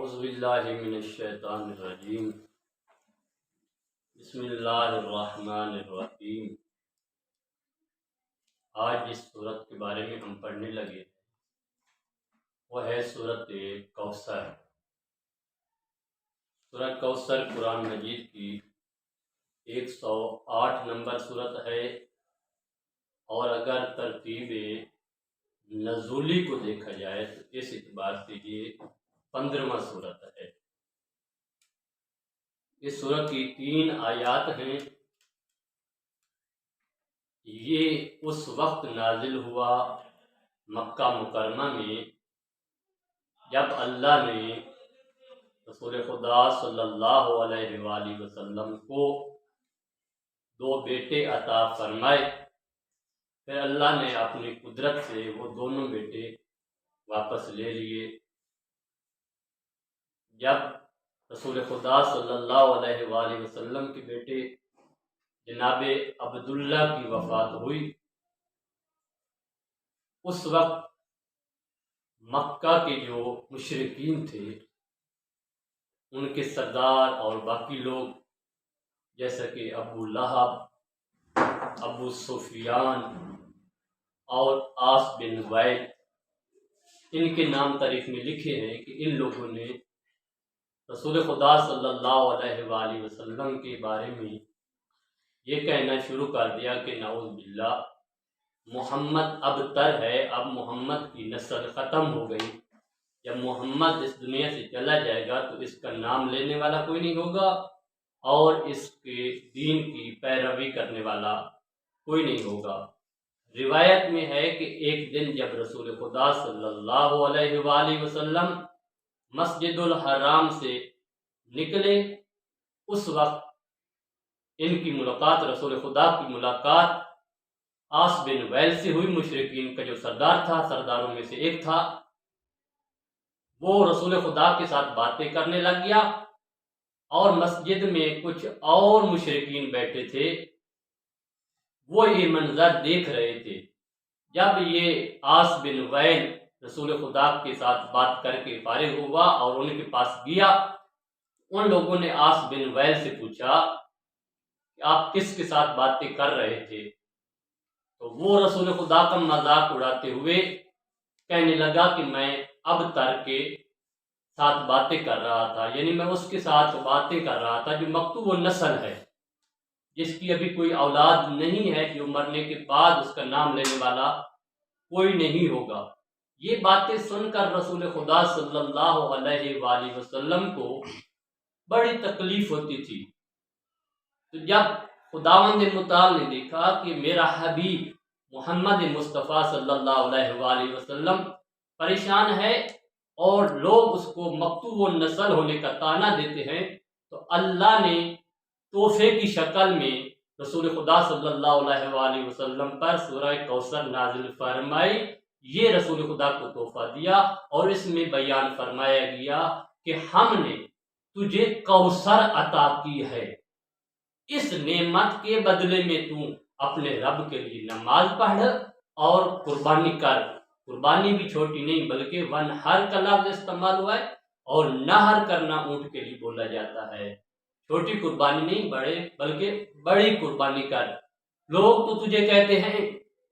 اعوذ باللہ من الشیطان الرجیم بسم اللہ الرحمن الرحیم۔ آج جس سورت کے بارے میں ہم پڑھنے لگے وہ ہے سورت کوثر۔ سورت کوثر قرآن مجید کی 108 نمبر سورت ہے، اور اگر ترتیب نزولی کو دیکھا جائے تو اس اعتبار سے یہ 15واں سورت ہے۔ اس سورت کی 3 آیات ہیں۔ یہ اس وقت نازل ہوا مکہ مکرمہ میں جب اللہ نے رسول خدا صلی اللہ علیہ وآلہ وسلم کو 2 بیٹے عطا فرمائے، پھر اللہ نے اپنی قدرت سے وہ دونوں بیٹے واپس لے لیے۔ جب رسول خدا صلی اللہ علیہ وآلہ وسلم کے بیٹے جناب عبداللہ کی وفات ہوئی، اس وقت مکہ کے جو مشرکین تھے ان کے سردار اور باقی لوگ جیسا کہ ابو لہب، ابو سفیان اور عاص بن وائل، ان کے نام تاریخ میں لکھے ہیں کہ ان لوگوں نے رسول خدا صلی اللہ علیہ وآلہ وسلم کے بارے میں یہ کہنا شروع کر دیا کہ نعوذ باللہ محمد ابتر ہے، اب محمد کی نسل ختم ہو گئی، جب محمد اس دنیا سے چلا جائے گا تو اس کا نام لینے والا کوئی نہیں ہوگا اور اس کے دین کی پیروی کرنے والا کوئی نہیں ہوگا۔ روایت میں ہے کہ ایک دن جب رسول خدا صلی اللہ علیہ وآلہ وسلم مسجد الحرام سے نکلے، اس وقت ان کی ملاقات، رسول خدا کی ملاقات عاص بن وائل سے ہوئی۔ مشرکین کا جو سردار تھا، سرداروں میں سے ایک تھا، وہ رسول خدا کے ساتھ باتیں کرنے لگ گیا، اور مسجد میں کچھ اور مشرکین بیٹھے تھے، وہ یہ منظر دیکھ رہے تھے۔ جب یہ عاص بن وائل رسول خدا کے ساتھ بات کر کے فارغ ہوا اور ان کے پاس گیا، ان لوگوں نے عاص بن وائل سے پوچھا کہ آپ کس کے ساتھ باتیں کر رہے تھے؟ تو وہ رسول خدا کا مذاق اڑاتے ہوئے کہنے لگا کہ میں ابتر کے ساتھ باتیں کر رہا تھا، یعنی میں اس کے ساتھ باتیں کر رہا تھا جو مقطوع النسل ہے، جس کی ابھی کوئی اولاد نہیں ہے، جو مرنے کے بعد اس کا نام لینے والا کوئی نہیں ہوگا۔ یہ باتیں سن کر رسول خدا صلی اللہ علیہ وآلہ وسلم کو بڑی تکلیف ہوتی تھی۔ تو جب خداوند متعال نے دیکھا کہ میرا حبیب محمد مصطفیٰ صلی اللہ علیہ وآلہ وسلم پریشان ہے اور لوگ اس کو مقطوع النسل ہونے کا طعنہ دیتے ہیں، تو اللہ نے تحفے کی شکل میں رسول خدا صلی اللہ علیہ وآلہ وسلم پر سورہ کوثر نازل فرمائی۔ یہ رسول خدا کو تحفہ دیا اور اس میں بیان فرمایا گیا کہ ہم نے تجھے کوثر عطا کی ہے، اس نعمت کے بدلے میں تو اپنے رب کے لیے نماز پڑھ اور قربانی کر۔ قربانی بھی چھوٹی نہیں بلکہ ونہر کا لفظ استعمال ہوا ہے، اور نہر کرنا اونٹ کے لیے بولا جاتا ہے۔ چھوٹی قربانی نہیں بلکہ بڑی قربانی کر۔ لوگ تو تجھے کہتے ہیں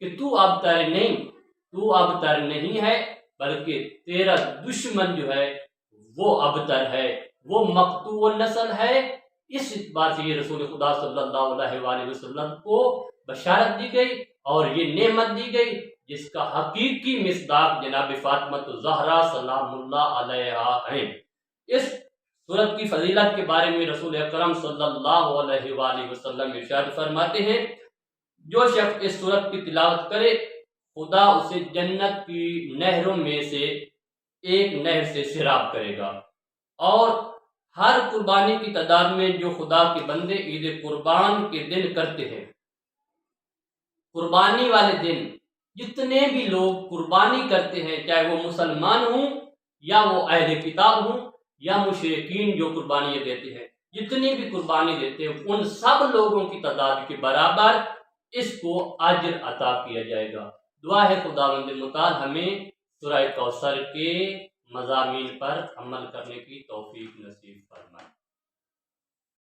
کہ تو ابتر نہیں ہے بلکہ تیرا دشمن جو ہے وہ ابتر ہے، وہ مقطوع النسل ہے۔ اس اعتبار سے یہ رسول خدا صلی اللہ علیہ وآلہ وسلم کو بشارت دی گئی اور یہ نعمت دی گئی جس کا حقیقی مصداق جناب فاطمہ الزہرا سلام اللہ علیہا ہیں۔ اس سورت کی فضیلت کے بارے میں رسول اکرم صلی اللہ علیہ وآلہ وسلم ارشاد فرماتے ہیں، جو شخص اس سورت کی تلاوت کرے خدا اسے جنت کی نہروں میں سے ایک نہر سے سیراب کرے گا۔ اور ہر قربانی کی تعداد میں جو خدا کے بندے عید قربان کے دن کرتے ہیں، قربانی والے دن جتنے بھی لوگ قربانی کرتے ہیں، چاہے وہ مسلمان ہوں یا وہ اہل کتاب ہوں یا مشرکین جو قربانیاں دیتے ہیں، جتنی بھی قربانی دیتے ہیں ان سب لوگوں کی تعداد کے برابر اس کو اجر عطا کیا جائے گا۔ دعا ہے خداوند متعال ہمیں سورہ کوثر کے مضامین پر عمل کرنے کی توفیق نصیب فرمائے۔